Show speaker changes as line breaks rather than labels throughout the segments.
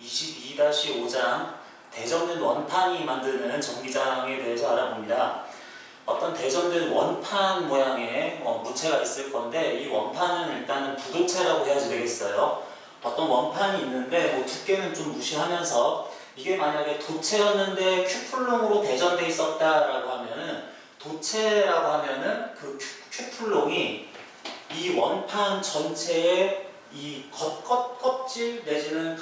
22-5장 대전된 원판이 만드는 전기장에 대해서 알아봅니다. 어떤 대전된 원판 모양의 무체가 있을 건데 이 원판은 일단은 부도체라고 해야지 되겠어요. 어떤 원판이 있는데 두께는 좀 무시하면서 이게 만약에 도체였는데 큐플롱으로 대전돼 있었다라고 하면은 도체라고 하면은 그 큐플롱이 이 원판 전체에 이 겉껍질 내지는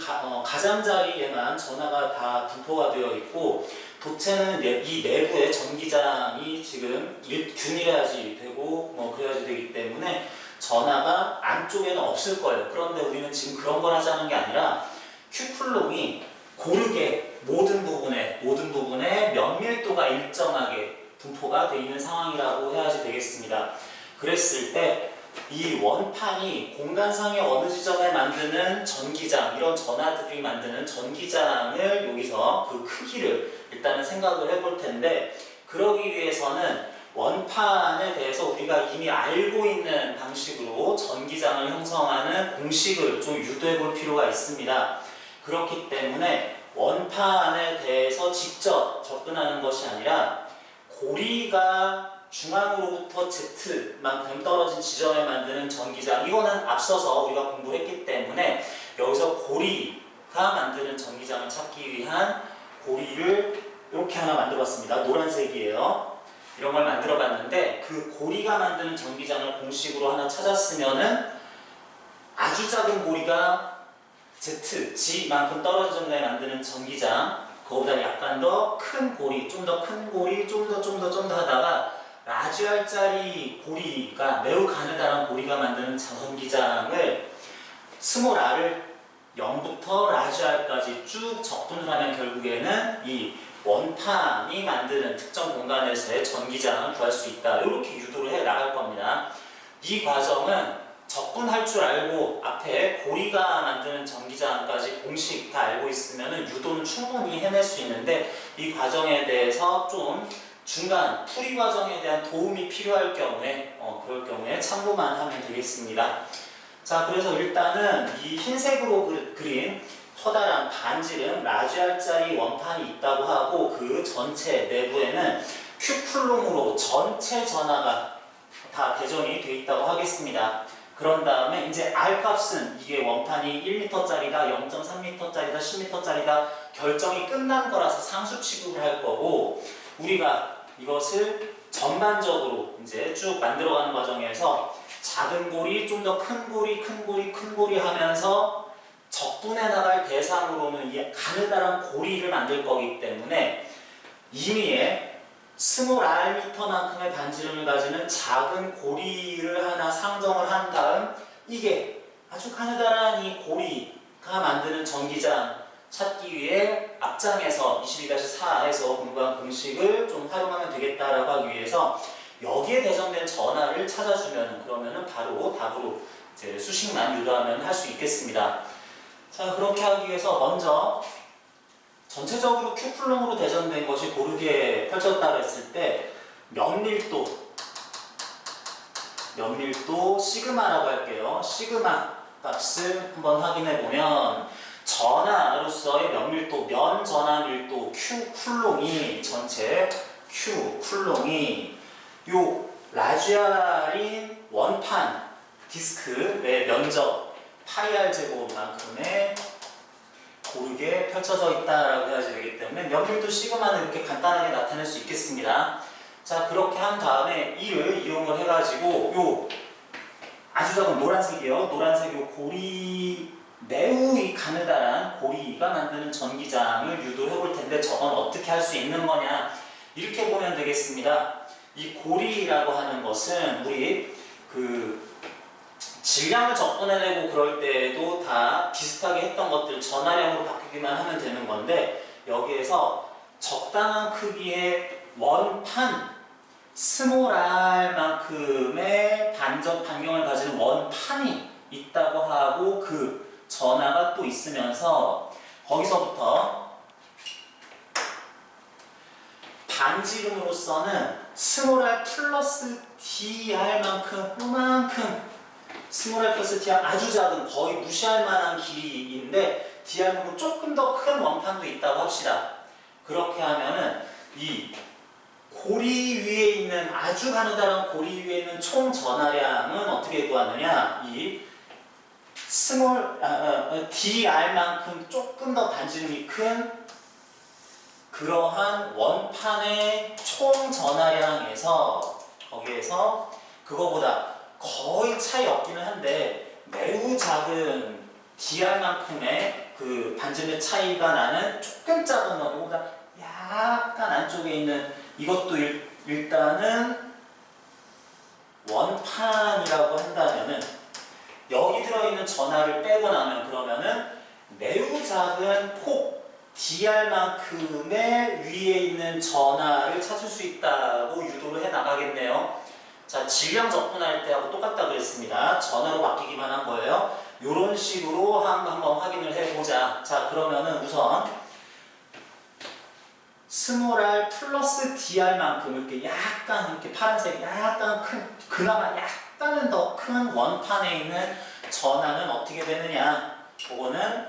가장자리에만 전하가 다 분포가 되어 있고 도체는 이 내부에 전기장이 지금 균일해야지 되고 그래야지 되기 때문에 전하가 안쪽에는 없을 거예요. 그런데 우리는 지금 그런 걸 하자는 게 아니라 큐플롱이 고르게 모든 부분에 면밀도가 일정하게 분포가 되어 있는 상황이라고 해야지 되겠습니다. 그랬을 때 이 원판이 공간상의 어느 지점에 만드는 전기장, 이런 전하들이 만드는 전기장을 여기서 그 크기를 일단은 생각을 해볼 텐데, 그러기 위해서는 원판에 대해서 우리가 이미 알고 있는 방식으로 전기장을 형성하는 공식을 좀 유도해 볼 필요가 있습니다. 그렇기 때문에 원판에 대해서 직접 접근하는 것이 아니라 고리가 중앙으로부터 Z만큼 떨어진 지점에 만드는 전기장, 이거는 앞서서 우리가 공부했기 때문에 여기서 고리가 만드는 전기장을 찾기 위한 고리를 이렇게 하나 만들어봤습니다. 노란색이에요. 이런 걸 만들어봤는데 그 고리가 만드는 전기장을 공식으로 하나 찾았으면은 아주 작은 고리가 G만큼 떨어진 점에 만드는 전기장, 그거보다 약간 더 큰 고리, 좀 더 큰 고리, 좀 더 하다가 라지알짜리 고리가 매우 가느다란 고리가 만드는 전기장을 스몰 r을 0부터 라지 r까지 쭉 적분을 하면 결국에는 이 원판이 만드는 특정 공간에서의 전기장을 구할 수 있다. 이렇게 유도를 해 나갈 겁니다. 이 과정은 적분할 줄 알고 앞에 고리가 만드는 전기장까지 공식 다 알고 있으면 유도는 충분히 해낼 수 있는데 이 과정에 대해서 좀 중간 풀이 과정에 대한 도움이 필요할 경우에 그럴 경우에 참고만 하면 되겠습니다. 자, 그래서 일단은 이 흰색으로 그린 커다란 반지름 라지알짜리 원판이 있다고 하고 그 전체 내부에는 큐플롱으로 전체 전하가 다 대전이 되어 있다고 하겠습니다. 그런 다음에 이제 R 값은 이게 원판이 1m짜리다, 0.3m짜리다, 10m짜리다 결정이 끝난 거라서 상수 취급을 할 거고, 우리가 이것을 전반적으로 이제 쭉 만들어가는 과정에서 작은 고리, 좀 더 큰 고리, 큰 고리 하면서 적분해 나갈 대상으로는 이 가느다란 고리를 만들 거기 때문에 이미의 스몰 r미터만큼의 반지름을 가지는 작은 고리를 하나 상정을 한 다음 이게 아주 가느다란 이 고리가 만드는 전기장 찾기 위해 앞장에서 22-4에서 공부한 공식을 좀 활용하면 되겠다라고 하기 위해서 여기에 대전된 전하를 찾아주면 그러면은 바로 답으로 이제 수식만 유도하면 할 수 있겠습니다. 자, 그렇게 하기 위해서 먼저 전체적으로 큐플롱으로 대전된 것이 고르게 펼쳤다고 했을 때 면밀도 시그마라고 할게요. 시그마 값을 한번 확인해 보면 전하로서의 면밀도, 면 전하 밀도 Q쿨롱이 전체 Q쿨롱이 요 라지알인 원판 디스크의 면적 파이R 제곱만큼의 고르게 펼쳐져 있다라고 해야지 되기 때문에 면밀도 시그마는 이렇게 간단하게 나타낼 수 있겠습니다. 자, 그렇게 한 다음에 이를 이용을 해가지고 요 아주 작은 노란색이요. 노란색 요 고리, 매우 이 가느다란 고리가 만드는 전기장을 유도해 볼 텐데 저건 어떻게 할 수 있는 거냐, 이렇게 보면 되겠습니다. 이 고리라고 하는 것은 우리 질량을 접근해내고 그럴 때에도 다 비슷하게 했던 것들 전하량으로 바뀌기만 하면 되는 건데, 여기에서 적당한 크기의 원판 스몰 r만큼의 반경을 가지는 원판이 있다고 하고 그 전하가 또 있으면서 거기서부터 반지름으로서는 스몰 r 플러스 dr만큼 요만큼 스몰 플러스 dr 아주 작은 거의 무시할 만한 길이인데 dr만큼 조금 더 큰 원판도 있다고 합시다. 그렇게 하면은 이 고리 위에 있는 아주 가느다란 고리 위에 있는 총 전하량은 어떻게 구하느냐? 이 스몰 dr만큼 조금 더 반지름이 큰 그러한 원판의 총 전하량에서 거기에서 그거보다 거의 차이 없기는 한데 매우 작은 dr만큼의 그 반지름의 차이가 나는 조금 작은 거보다 약간 안쪽에 있는 이것도 일단은 원판이라고 한다면은 여기 들어있는 전하를 빼고 나면 그러면은 매우 작은 폭 dr만큼의 위에 있는 전하를 찾을 수 있다고 유도를 해 나가겠네요. 자, 질량 접근할 때하고 똑같다 그랬습니다. 전하로 바뀌기만 한 거예요. 이런 식으로 한번 확인을 해보자. 자, 그러면은 우선 스몰 r 플러스 dr만큼 이렇게 약간 이렇게 파란색 약간 큰 그나마 약간은 더 큰 원판에 있는 전하는 어떻게 되느냐? 그거는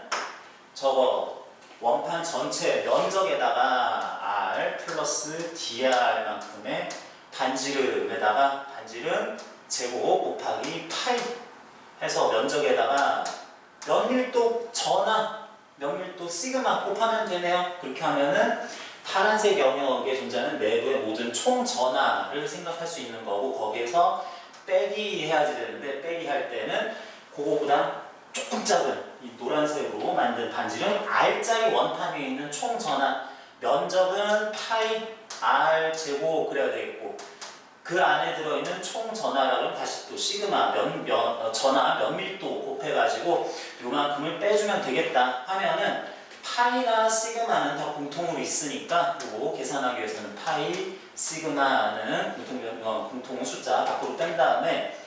저거 원판 전체 면적에다가 r 플러스 dr만큼의 반지름에다가 반지름 제곱 곱하기 파이 해서 면적에다가 면밀도 전하 면밀도 시그마 곱하면 되네요. 그렇게 하면은 파란색 영역에 존재하는 내부의 모든 총 전하를 생각할 수 있는 거고 거기에서 빼기 해야지 되는데 빼기 할 때는 그거보다 조금 작은 이 노란색으로 만든 반지름 R짜리 원판 위에 있는 총 전하 면적은 파이 R 제곱 그래야 되겠고 그 안에 들어있는 총 전하량은 다시 또 시그마 전하 면밀도 곱해가지고 요만큼을 빼주면 되겠다 하면은 파이나 시그마는 다 공통으로 있으니까 요거 계산하기 위해서는 파이 시그마는 공통 숫자 밖으로 뺀 다음에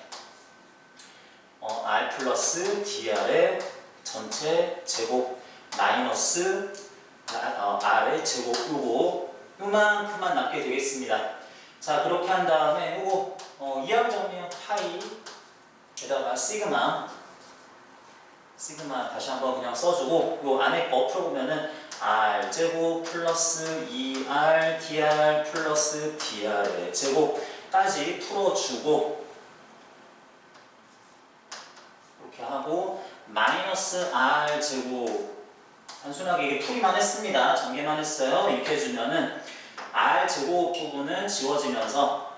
r 플러스 dr의 전체 제곱 마이너스 r의 제곱 요만큼만 남게 되겠습니다. 자, 그렇게 한 다음에 요거 이항 정리요. 파이에다가 시그마 다시 한번 그냥 써주고 요 안에 거 풀어보면은 r 제곱 플러스 2r dr 플러스 dr의 제곱까지 풀어주고 이렇게 하고 마이너스 r 제곱 단순하게 이게 풀이만 했습니다. 전개만 했어요. 이렇게 해주면은 r 제곱 부분은 지워지면서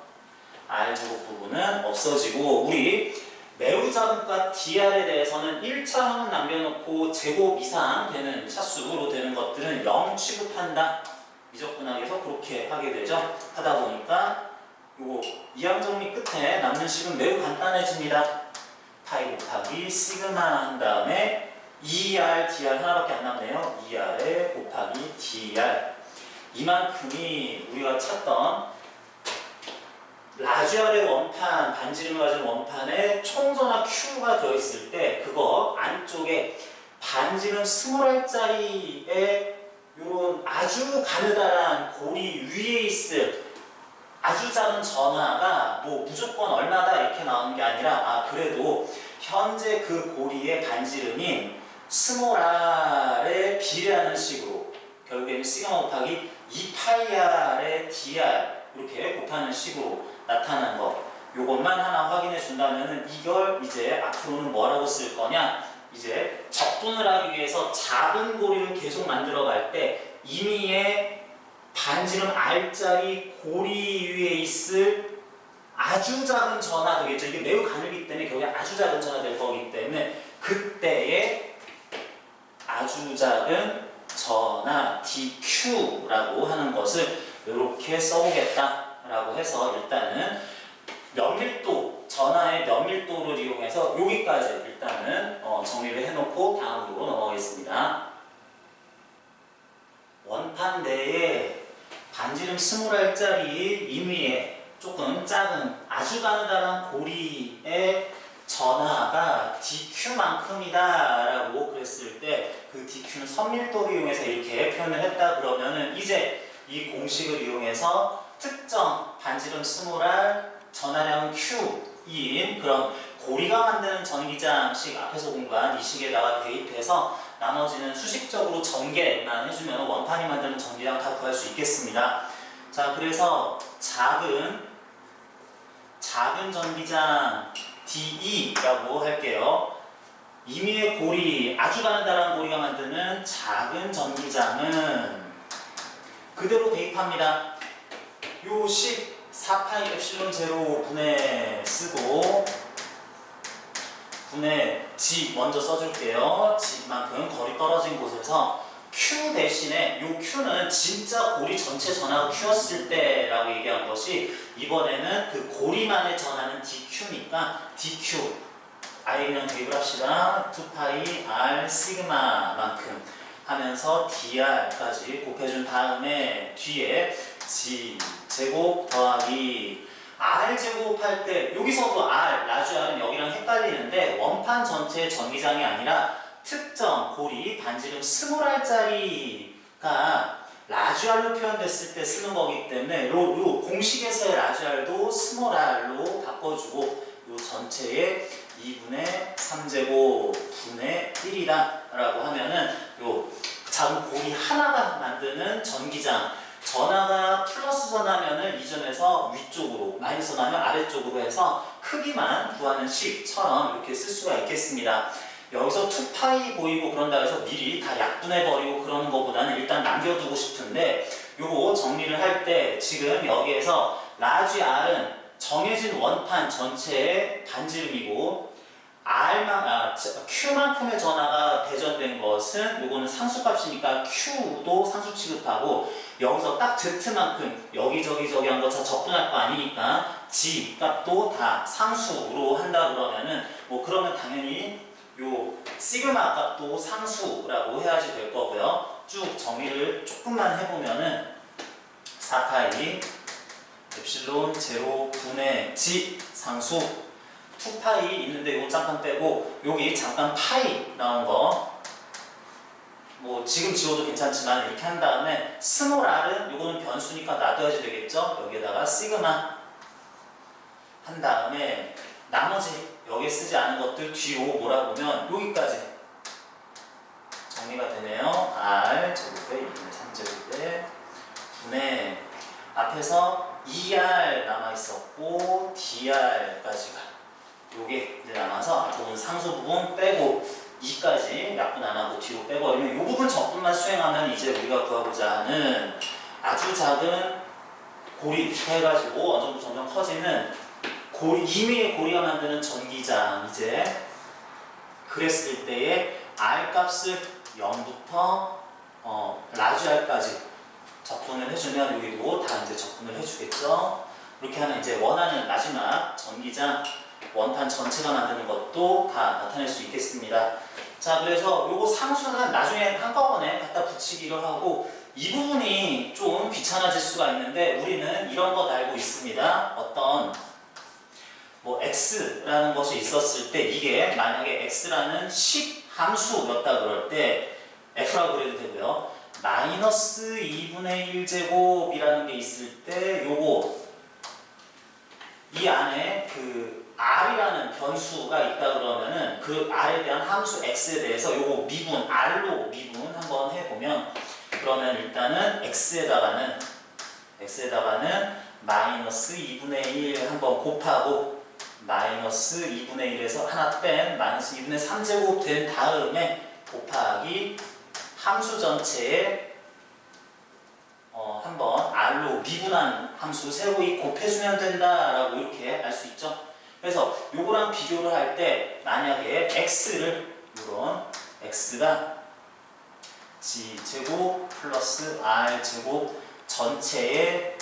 r 제곱 부분은 없어지고 우리 매우 작은 값 dr에 대해서는 1차항은 남겨놓고 제곱 이상 되는 차수로 되는 것들은 0 취급한다. 미적분하기 위해서 그렇게 하게 되죠. 하다 보니까 요거 이항 정리 끝에 남는 식은 매우 간단해집니다. 파이 곱하기 시그마 한 다음에 2r dr 하나밖에 안 남네요. 2r에 곱하기 dr 이만큼이 우리가 찾던 라지알의 원판, 반지름을 가진 원판에 총전하 Q가 되어있을 때 그거 안쪽에 반지름 스몰 r짜리의 요런 아주 가느다란 고리 위에 있을 아주 작은 전하가 뭐 무조건 얼마다 이렇게 나오는 게 아니라 그래도 현재 그 고리의 반지름인 스몰 r에 비례하는 식으로 결국에는 시그마 곱하기 2파이r의 dr 이렇게 곱하는 식으로 나타난 거 요것만 하나 확인해 준다면은 이걸 이제 앞으로는 뭐라고 쓸 거냐 이제 적분을 하기 위해서 작은 고리를 계속 만들어 갈 때 임의의 반지름 R짜리 고리 위에 있을 아주 작은 전하 되겠죠. 이게 매우 가늘기 때문에 결국에 아주 작은 전하 될 거기 때문에 그때의 아주 작은 전하 DQ라고 하는 것을 이렇게 써보겠다라고 해서 일단은 면밀도, 전하의 면밀도를 이용해서 여기까지 일단은 정리를 해놓고 다음으로 넘어가겠습니다. 원판 내에 반지름 스몰 r짜리 임의의 조금 작은 아주 가느다란 고리의 전하가 DQ만큼이다 라고 그랬을 때 그 DQ는 선밀도를 이용해서 이렇게 표현을 했다 그러면은 이제 이 공식을 이용해서 특정 반지름 스몰 r 전하량 Q인 그런 고리가 만드는 전기장식 앞에서 공부한 이 식에다가 대입해서 나머지는 수식적으로 전개만 해주면 원판이 만드는 전기장 다 구할 수 있겠습니다. 자, 그래서 작은 전기장 DE라고 할게요. 임의의 고리, 아주 가느다란 고리가 만드는 작은 전기장은 그대로 대입합니다. 요 식 4파이 엡실론 제로 분해 쓰고 분해 G 먼저 써줄게요. G만큼 거리 떨어진 곳에서 Q 대신에 요 Q는 진짜 고리 전체 전하가 Q였을 때라고 얘기한 것이 이번에는 그 고리만의 전하는 DQ니까 DQ 아예 그냥 대입을 합시다. 2파이 R 시그마만큼 하면서 dr까지 곱해준 다음에 뒤에 G 제곱 더하기 R 제곱할 때 여기서도 R, 라지 R은 여기랑 헷갈리는데 원판 전체의 전기장이 아니라 특정 고리 반지름 스몰 R짜리가 라지 R로 표현됐을 때 쓰는 거기 때문에 요 공식에서의 라지 R도 스몰 R로 바꿔주고 요 전체의 2분의 3제곱 분의 1이다 라고 하면은 요 작은 고리 하나가 만드는 전기장 전하가 플러스 전하면은 이 점에서 위쪽으로 마이너스 전하면 아래쪽으로 해서 크기만 구하는 식처럼 이렇게 쓸 수가 있겠습니다. 여기서 2파이 보이고 그런다 해서 미리 다 약분해버리고 그러는 것보다는 일단 남겨두고 싶은데 요거 정리를 할 때 지금 여기에서 라지 R은 정해진 원판 전체의 반지름이고 Q만큼의 전하가 대전된 것은 요거는 상수값이니까 Q도 상수 취급하고 여기서 딱 Z만큼 여기저기 한 거 다 적분할 거 아니니까 G 값도 다 상수로 한다 그러면은 뭐 그러면 당연히 요 시그마 값도 상수라고 해야지 될 거고요. 쭉 정리를 조금만 해보면은 4파이 엡실론 제로 분의 G 상수 2파이 있는데 요거 잠깐 빼고 여기 잠깐 파이 나온 거 뭐 지금 지워도 괜찮지만 이렇게 한 다음에 스몰 r은 요거는 변수니까 놔둬야지 되겠죠? 여기에다가 시그마 한 다음에 나머지 여기에 쓰지 않은 것들 뒤로 몰아보면 여기까지 정리가 되네요. R 제곱에 2분의 3제곱에 분의 앞에서 ER 남아있었고 DR까지가 요게 이제 남아서 앞부분 상수 부분 빼고 2까지 약분 안 하고 뒤로 빼버리면 이 부분 적분만 수행하면 이제 우리가 구하고자 하는 아주 작은 고리 해가지고 어느 정도 점점 커지는 임의의 고리가 만드는 전기장 이제 그랬을 때의 R 값을 0부터 라지 R까지 적분을 해주면 여기도 다 이제 적분을 해주겠죠. 이렇게 하면 이제 원하는 마지막 전기장 원판 전체가 만드는 것도 다 나타낼 수 있겠습니다. 자, 그래서 요거 상수는 나중에 한꺼번에 갖다 붙이기로 하고 이 부분이 좀 귀찮아질 수가 있는데 우리는 이런 것 알고 있습니다. 어떤 뭐 x라는 것이 있었을 때 이게 만약에 x라는 식 함수였다 그럴 때 f라고 그래도 되고요. 마이너스 2분의 1제곱이라는 게 있을 때 요거 이 안에 그 r이라는 변수가 있다 그러면은 그 r에 대한 함수 x에 대해서 요거 미분 r로 미분 한번 해보면 그러면 일단은 x에다가는 마이너스 2분의 1 한번 곱하고 마이너스 2분의 1에서 하나 뺀 마이너스 2분의 3제곱 된 다음에 곱하기 함수 전체에 한번 r로 미분한 함수 세로이 곱해주면 된다라고 이렇게 알 수 있죠. 그래서 요거랑 비교를 할 때 만약에 x를 이런 x가 g제곱 플러스 r제곱 전체의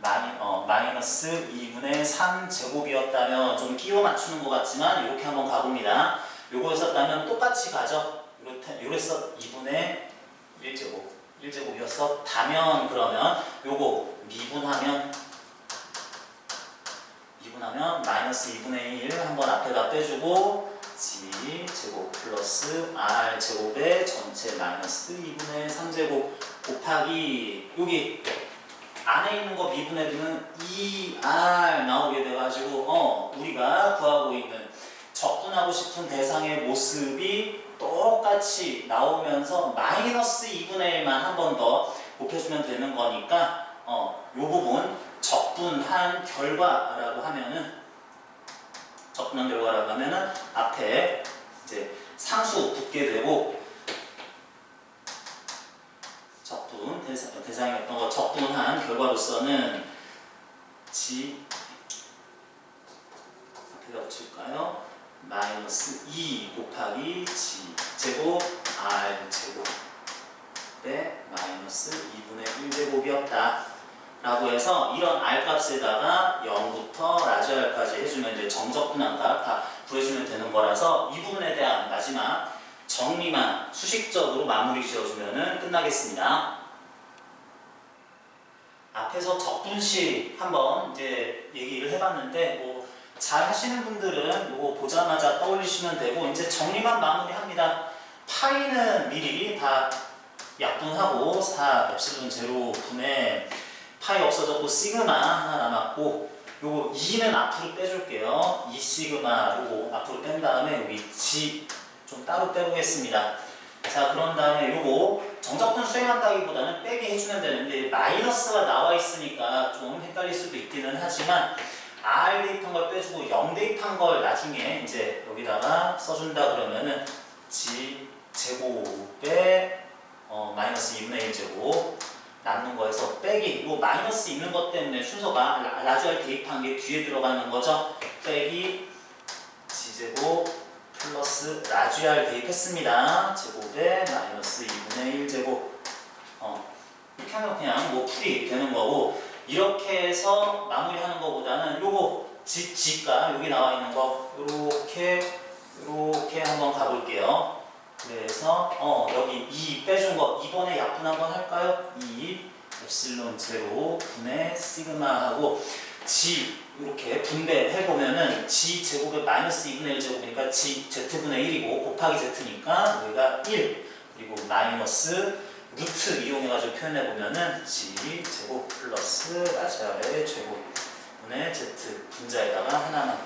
마이너스 2분의 3제곱이었다면 좀 끼워 맞추는 것 같지만 이렇게 한번 가봅니다. 요거였었다면 똑같이 가죠. 요랬어 2분의 1제곱이었었다면 그러면 요거 미분하면 마이너스 2분의 1 한번 앞에다 빼주고 g제곱 플러스 r제곱의 전체 마이너스 2분의 3제곱 곱하기 여기 안에 있는 거 미분해두면 2r 나오게 돼가지고 우리가 구하고 있는 적분하고 싶은 대상의 모습이 똑같이 나오면서 마이너스 2분의 1만 한 번 더 곱해주면 되는 거니까 요 부분 적분한 결과라고 하면은 앞에 이제 상수 붙게 되고 대상이었던 거 적분한 결과로서는 앞에다 붙일까요? 마이너스 2 곱하기 g 제곱 r 제곱 대 마이너스 2분의 1제곱이었다 라고 해서 이런 r 값에다가 0부터 라지 r까지 해주면 이제 정적분한 값 다 구해주면 되는 거라서 이 부분에 대한 마지막 정리만 수식적으로 마무리 지어주면 끝나겠습니다. 앞에서 적분식 한번 이제 얘기를 해봤는데 잘 하시는 분들은 이거 보자마자 떠올리시면 되고 이제 정리만 마무리합니다. 파이는 미리 다 약분하고 4 엡실론 제로 분의 파이 없어졌고 시그마 하나 남았고 요거 2는 앞으로 빼줄게요. 2 시그마 요거 앞으로 뺀 다음에 여기 G 좀 따로 빼보겠습니다. 자 그런 다음에 요거 정적분 수행한다기보다는 빼기 해주면 되는데 마이너스가 나와 있으니까 좀 헷갈릴 수도 있기는 하지만 R 대입한 걸 빼주고 0 대입한 걸 나중에 이제 여기다가 써준다 그러면은 G 제곱에 마이너스 2분의 1 제곱 남는 거에서 빼기 요 마이너스 있는 것 때문에 순서가 라지 R 대입한 게 뒤에 들어가는 거죠. 빼기 G제곱 플러스 라지 R 대입했습니다. 제곱에 마이너스 2분의 1 제곱 이렇게 하면 그냥 풀이 되는 거고 이렇게 해서 마무리하는 것보다는 요거 G가 여기 나와 있는 거 요렇게 한번 가볼게요. 그래서 여기 2 빼준 거 이번에 약분 한번 할까요? 2 엡실론 제로 분의 시그마 하고 G 이렇게 분배해 보면은 G 제곱에 마이너스 2분의 1 제곱이니까 G Z분의 1이고 곱하기 Z니까 여기가 1 그리고 마이너스 루트 이용해가지고 표현해보면은 G 제곱 플러스 라지 R의 제곱 분의 Z 분자에다가 하나만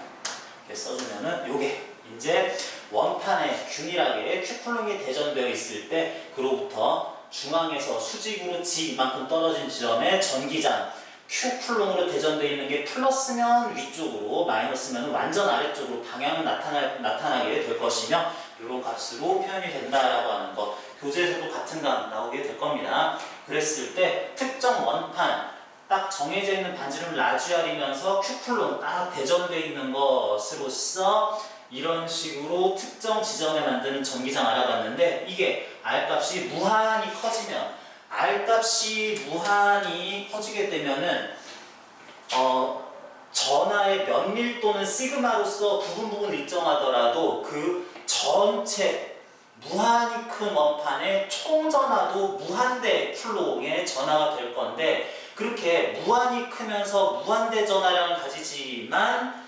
이렇게 써주면은 요게 이제 원판에 균일하게 Q쿨롱이 대전되어 있을 때 그로부터 중앙에서 수직으로 G 이만큼 떨어진 지점에 전기장 Q쿨롱으로 대전되어 있는 게 플러스면 위쪽으로 마이너스면 완전 아래쪽으로 방향은 나타나게 될 것이며 이런 값으로 표현이 된다라고 하는 것 교재에서도 같은 값 나오게 될 겁니다. 그랬을 때 특정 원판 딱 정해져 있는 반지름 라지 R이면서 Q쿨롱 딱 대전되어 있는 것으로서 이런 식으로 특정 지점에 만드는 전기장 알아봤는데 이게 R값이 무한히 커지면 R값이 무한히 커지게 되면은 전하의 면밀도는 시그마로서 부분 일정하더라도 그 전체 무한히 큰 원판의 총전하도 무한대 쿨롱의 전하가 될 건데 그렇게 무한히 크면서 무한대 전하량을 가지지만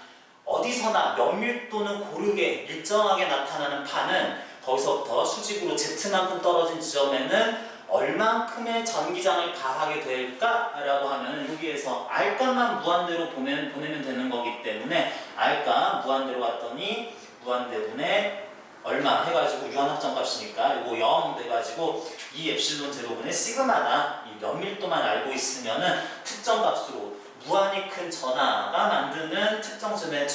어디서나 면밀도는 고르게 일정하게 나타나는 판은 거기서부터 수직으로 Z만큼 떨어진 지점에는 얼만큼의 전기장을 가하게 될까라고 하면 여기에서 R값만 무한대로 보내면 되는 거기 때문에 R값 무한대로 갔더니 무한대분의 얼마 해가지고 유한합정값이니까 이거 0 돼가지고 이 엡실론 제로분의 시그마다 이 면밀도만 알고 있으면은 특정 값으로 무한히 큰 전하가 만드는 특정점의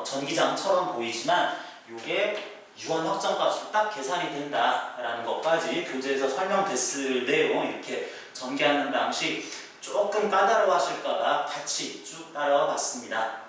전기장처럼 보이지만 이게 유한 확정값으로 딱 계산이 된다라는 것까지 교재에서 설명됐을 내용 이렇게 전개하는 방식 조금 까다로워 하실까봐 같이 쭉 따라와 봤습니다.